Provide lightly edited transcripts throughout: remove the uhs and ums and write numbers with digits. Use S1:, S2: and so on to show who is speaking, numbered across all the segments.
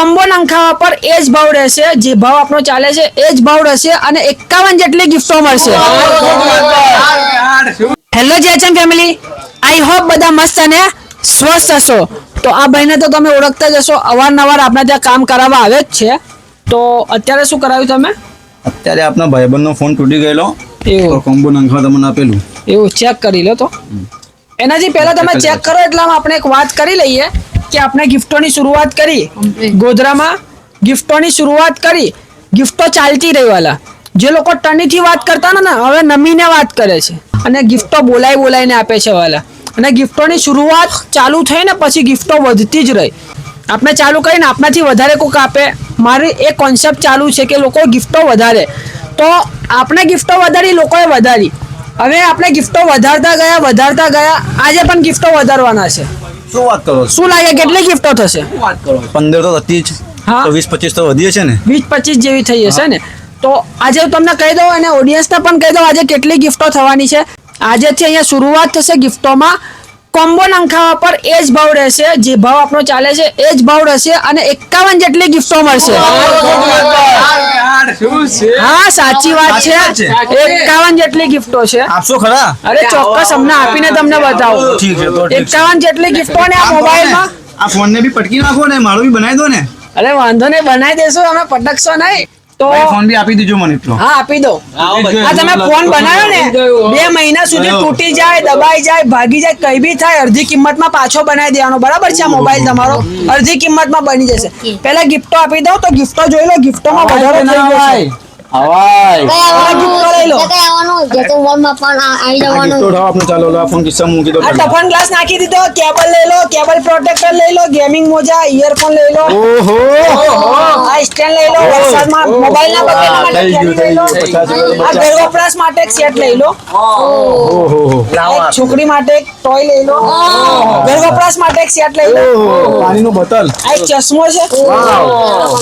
S1: Combo નંખાવા પર એ જ ભાવ રહેશે, જે ભાવ આપણો ચાલે છે એ જ ભાવ રહેશે અને 51 જેટલી ગિફ્ટો મળશે। હેલો જેએચએમ ફેમિલી, આઈ હોપ બધા મસ્ત અને સ્વસ્થ હશો। તો આ ભાઈને તો તમે ઓળખતા જ હશો, અવારનવાર આપણે ત્યાં કામ કરાવવા આવે જ છે। તો અત્યારે શું કરાવ્યું તમે?
S2: અત્યારે આપના ભાઈબંધનો ફોન તૂટી ગયેલો,
S1: એવું
S2: તો કોમ્બો નંખવા તમને આપેલું।
S1: એવું ચેક કરી લો। તો એનાથી પહેલા તમે ચેક કરો એટલામાં આપણે એક વાત કરી લઈએ કે આપણે ગિફ્ટોની શરૂઆત કરી, ગોધરામાં ગિફ્ટોની શરૂઆત કરી, ગિફ્ટો ચાલતી રહી વાલા। જે લોકો ટનીથી વાત કરતા ને હવે નમીને વાત કરે છે અને ગિફ્ટો બોલાઈને આપે છે વાલા। અને ગિફ્ટોની શરૂઆત ચાલુ થઈ ને પછી ગિફ્ટો વધતી જ રહી। આપણે ચાલુ કરીને આપણાથી વધારે કોઈક આપે, મારી એ કોન્સેપ્ટ ચાલુ છે કે લોકો ગિફ્ટો વધારે, તો આપણે ગિફ્ટો વધારી, લોકોએ વધારી। હવે આપણે ગિફ્ટો વધારતા ગયા, આજે પણ ગિફ્ટો વધારવાના છે।
S2: શું વાત કરો છો?
S1: શું લાગે કેટલી ગિફ્ટો થશે?
S2: 15 તો હતી જ,
S1: હા।
S2: તો 20-25 તો વધી છે ને?
S1: 20-25 જેવી થઈ હશે ને? તો આજે હું તમને કહી દઉં અને ઓડિયન્સને પણ કહી દઉં આજે કેટલી ગિફ્ટો થવાની છે। આજેથી અહીંયા શરૂઆત થશે ગિફ્ટોમાં। કોમ્બો નંખાવા પર એ જ ભાવ રહેશે, જે ભાવ આપણો ચાલે છે એ જ ભાવ રહેશે અને 51 જેટલી ગિફ્ટો મળશે। હા સાચી વાત છે, 51 જેટલી ગિફ્ટો છે।
S2: આપશો ખરા?
S1: અરે ચોક્કસ, અમને આપીને તમને બતાવું।
S2: ઠીક છે, તો ઠીક છે।
S1: 51 જેટલી ગિફ્ટો ને આ મોબાઈલમાં।
S2: આ ફોનને બી પટકી નાખો ને, મારું બી બનાવી દો ને।
S1: અરે વાંધો નહીં, બનાવી દેશું અમે, પટકશો નહીં તો।
S2: ભાઈ ફોન બી આપી દીજો મને એટલો।
S1: હા આપી દો। આ તમે ફોન બનાવ્યો ને 2 મહિના સુધી તૂટી જાય, દબાઈ જાય, ભાગી જાય, કઈ બી થાય, અડધી કિંમતમાં પાછો બનાવી દેવાનો, બરાબર છે? આ મોબાઈલ તમારો અડધી કિંમતમાં બની જશે। પહેલા ગિફ્ટો આપી દો, તો ગિફ્ટો જોઈ લો, ગિફ્ટોમાં વધારો થઈ ગયો છે।
S2: ફોન કિસ્સામાં મૂકી દો।
S1: આ ટફન ગ્લાસ નાખી દીધો, કેબલ લઈ લો, કેબલ પ્રોટેક્ટર લઈ લો, ગેમિંગ મોજા, ઇયરફોન લઈ લો,
S2: ઓહો,
S1: આ સ્ટેન્ડ લઈ લો, વરસાદમાં મોબાઈલ ના બગડે એના માટે થેલી લઈ લો, આ ઘર વપરાશ માટે એક સેટ લઈ લો, એક છોકરી માટે એક ટોય લઈ લો, ઘર વપરાશ માટે એક સેટ લઈ લો,
S2: પાણીનું બોટલ,
S1: આ એક ચશ્મો છે,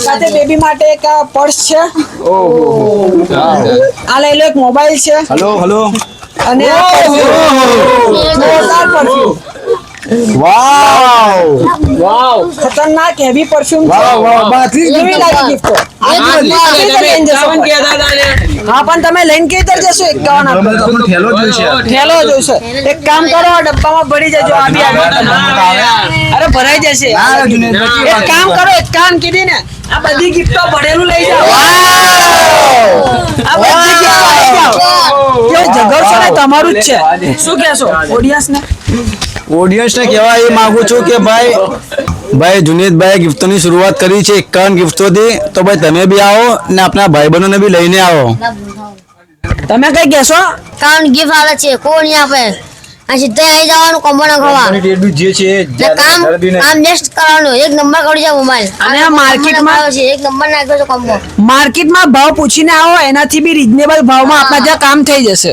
S1: સાથે બેબી માટે એક પર્સ છે, આ લઈ લો, એક મોબાઈલ છે,
S2: હલો
S1: અને આ જોરદાર પરફ્યુમ,
S2: વાવ,
S1: ખતરનાક હેવી પરફ્યુમ છે। કેવી લાગી ગિફ્ટો? હા પણ તમે લઈને કઈ તર જશો? 51 આપો,
S2: ઠેલો જોઈશે।
S1: ઠેલો જોશે। એક કામ કરો, આ ડબ્બામાં ભરી જજો, આ બી અરે ભરાઈ જશે। એક કામ કરો, 51 કીધી ને, આ બધી ગિફ્ટો ભરેલું લઈ જાઓ, આ બધી ગિફ્ટો લઈ જાઓ। કેવું ઝઘડશો ને, તમારું જ છે। શું કહેશો ઓડિયન્સને?
S2: ઓડિયન્સને કહેવા એ માંગુ છું કે ભાઈ જુનેદભાઈ ગિફ્ટોની શરૂઆત કરી છે 51 ગિફ્ટોથી, તો ભાઈ તમે બી આવો ને આપણા ભાઈબંધોને બી લઈને આવો।
S1: તમે કઈ કહેશો?
S3: કાઉન્ટ ગિફ્ટ આવે છે, કોણ આપે? આ સીધા આવી જવાનું, કોમ્બો નાખવા
S2: જે છે
S3: કામ નેક્સ્ટ કરવાનું, એક નંબર કરી જાય મોબાઈલ
S1: અને માર્કેટમાં
S3: છે, એક નંબર નાખ્યો છે કોમ્બો।
S1: માર્કેટમાં ભાવ પૂછીને આવો, એનાથી બી રીઝનેબલ ભાવમાં આપણા ત્યાં કામ થઈ જશે।